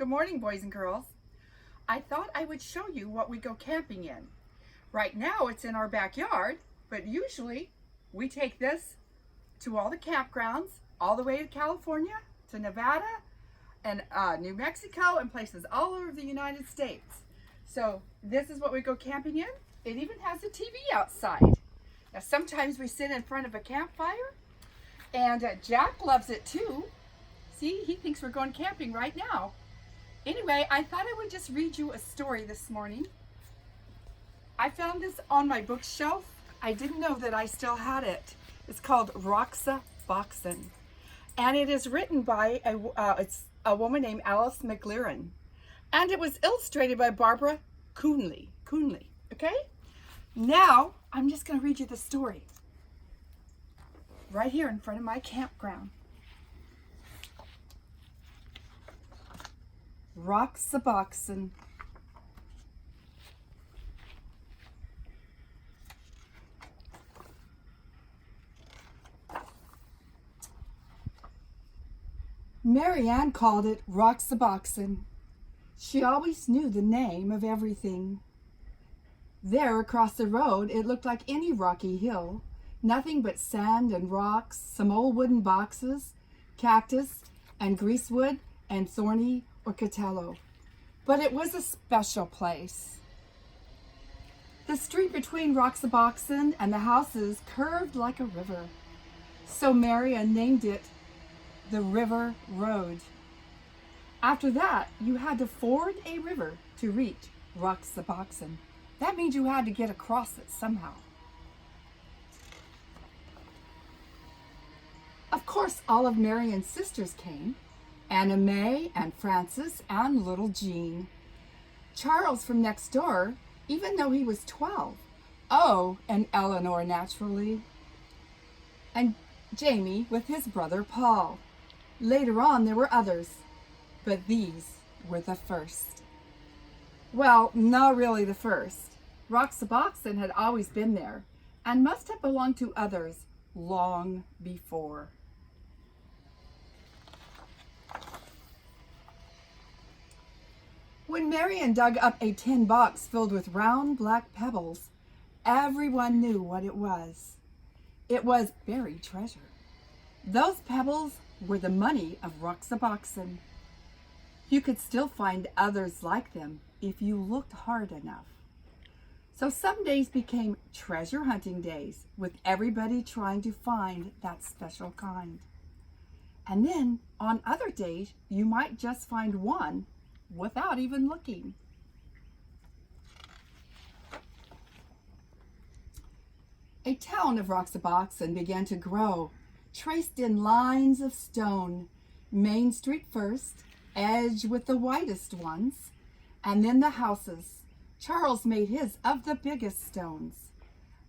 Good morning, boys and girls. I thought I would show you what we go camping in. Right now it's in our backyard, but usually we take this to all the campgrounds, all the way to California, to Nevada, and New Mexico, and places all over the United States. So this is what we go camping in. It even has a TV outside. Now sometimes we sit in front of a campfire, and Jack loves it too. See, he thinks we're going camping right now. Anyway, I thought I would just read you a story this morning. I found this on my bookshelf. I didn't know that I still had it. It's called Roxa Boxen, and it is written by a woman named Alice McLaren, and it was illustrated by Barbara Coonley. Okay? Now, I'm just going to read you the story right here in front of my campground. Roxa Boxen. Marianne called it Roxa Boxen. She always knew the name of everything. There across the road, it looked like any rocky hill. Nothing but sand and rocks, some old wooden boxes, cactus and greasewood and thorny orchatello. But it was a special place. The street between Roxa Boxen and the houses curved like a river. So Marianne named it the River Road. After that, you had to ford a river to reach Roxa Boxen. That means you had to get across it somehow. Of course, all of Marianne's sisters came. Anna May and Frances and little Jean. Charles from next door, even though he was 12. Oh, and Eleanor naturally. And Jamie with his brother Paul. Later on there were others, but these were the first. Well, not really the first. Roxa Boxen had always been there and must have belonged to others long before. When Marianne dug up a tin box filled with round black pebbles, everyone knew what it was. It was buried treasure. Those pebbles were the money of Roxa Boxen. You could still find others like them if you looked hard enough. So some days became treasure hunting days, with everybody trying to find that special kind. And then on other days, you might just find one without even looking. A town of Roxa Boxen began to grow, traced in lines of stone. Main Street first, edged with the whitest ones, and then the houses. Charles made his of the biggest stones.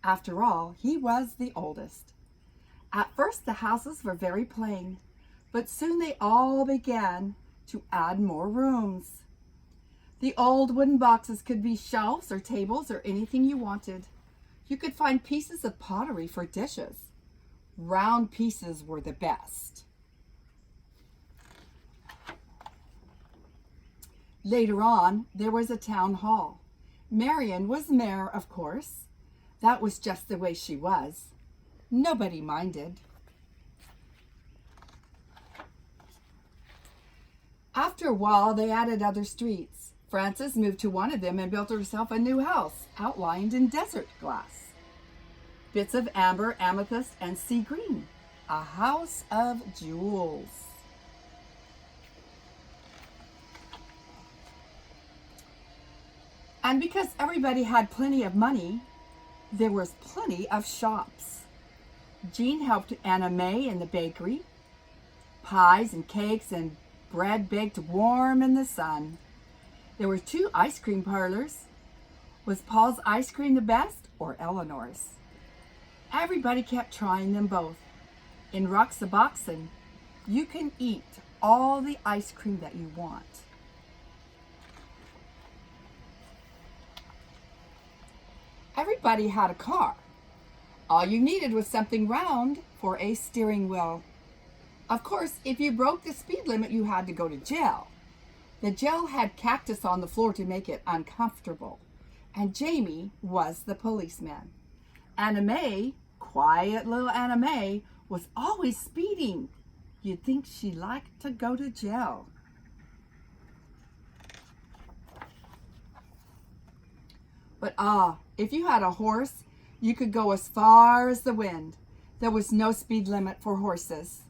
After all, he was the oldest. At first the houses were very plain, but soon they all began to add more rooms. The old wooden boxes could be shelves or tables or anything you wanted. You could find pieces of pottery for dishes. Round pieces were the best. Later on, there was a town hall. Marianne was mayor, of course. That was just the way she was. Nobody minded. After a while, they added other streets. Frances moved to one of them and built herself a new house, outlined in desert glass. Bits of amber, amethyst, and sea green. A house of jewels. And because everybody had plenty of money, there was plenty of shops. Jean helped Anna May in the bakery. Pies and cakes and bread baked warm in the sun. There were 2 ice cream parlors. Was Paul's ice cream the best or Eleanor's? Everybody kept trying them both. In Roxa Boxen, you can eat all the ice cream that you want. Everybody had a car. All you needed was something round for a steering wheel. Of course, if you broke the speed limit, you had to go to jail. The jail had cactus on the floor to make it uncomfortable, and Jamie was the policeman. Anna May, quiet little Anna May, was always speeding. You'd think she liked to go to jail. But if you had a horse, you could go as far as the wind. There was no speed limit for horses.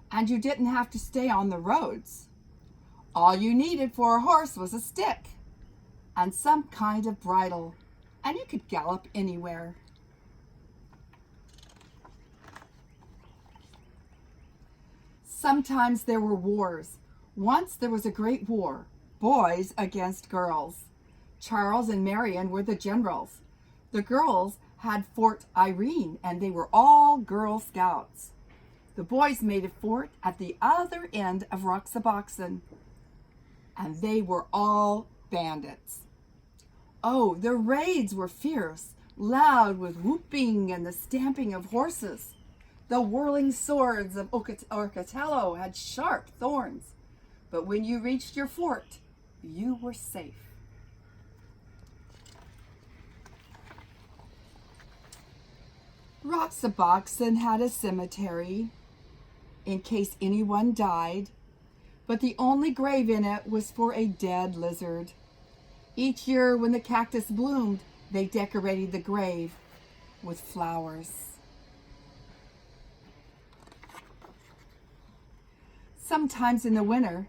And you didn't have to stay on the roads. All you needed for a horse was a stick and some kind of bridle, and you could gallop anywhere. Sometimes there were wars. Once there was a great war, boys against girls. Charles and Marion were the generals. The girls had Fort Irene, and they were all Girl Scouts. The boys made a fort at the other end of Roxaboxen, and they were all bandits. Oh, the raids were fierce, loud with whooping and the stamping of horses. The whirling swords of Orcatello had sharp thorns, but when you reached your fort, you were safe. Roxaboxen had a cemetery in case anyone died, but the only grave in it was for a dead lizard. Each year when the cactus bloomed, they decorated the grave with flowers. Sometimes in the winter,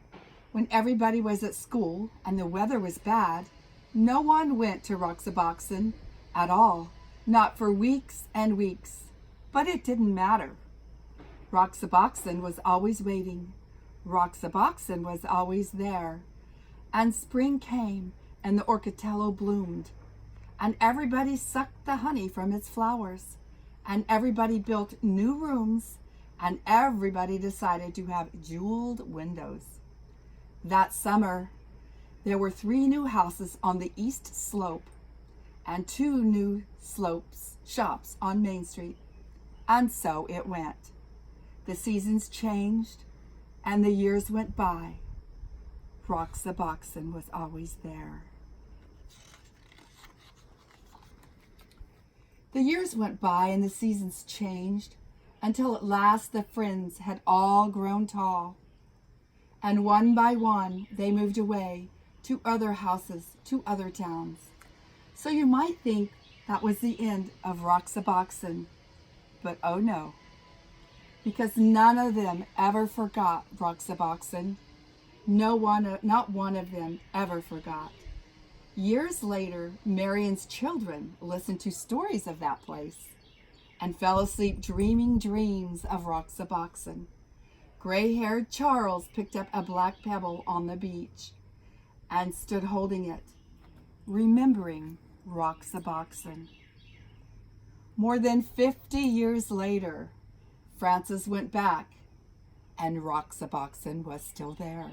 when everybody was at school and the weather was bad, no one went to Roxaboxen at all, not for weeks and weeks. But it didn't matter. Roxaboxen was always waiting. Roxaboxen was always there. And spring came and the Orcatello bloomed. And everybody sucked the honey from its flowers. And everybody built new rooms. And everybody decided to have jeweled windows. That summer, there were 3 new houses on the east slope and 2 new shops on Main Street. And so it went. The seasons changed and the years went by. Roxaboxen was always there. The years went by and the seasons changed until at last the friends had all grown tall. And one by one they moved away to other houses, to other towns. So you might think that was the end of Roxaboxen, but oh no, because none of them ever forgot Roxaboxen. Not one of them ever forgot. Years later, Marion's children listened to stories of that place and fell asleep dreaming dreams of Roxaboxen. Gray-haired Charles picked up a black pebble on the beach and stood holding it, remembering Roxaboxen. More than 50 years later, Frances went back and Roxaboxen was still there.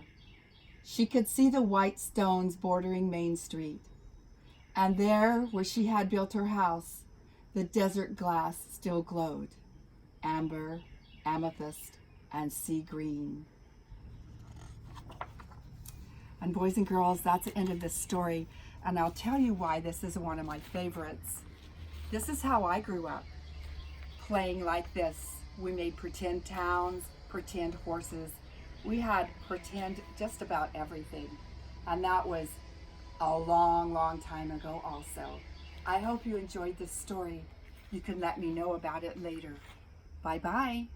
She could see the white stones bordering Main Street. And there, where she had built her house, the desert glass still glowed, amber, amethyst, and sea green. And boys and girls, that's the end of this story. And I'll tell you why this is one of my favorites. This is how I grew up, playing like this. We made pretend towns, pretend horses. We had pretend just about everything. And that was a long, long time ago also. I hope you enjoyed this story. You can let me know about it later. Bye-bye.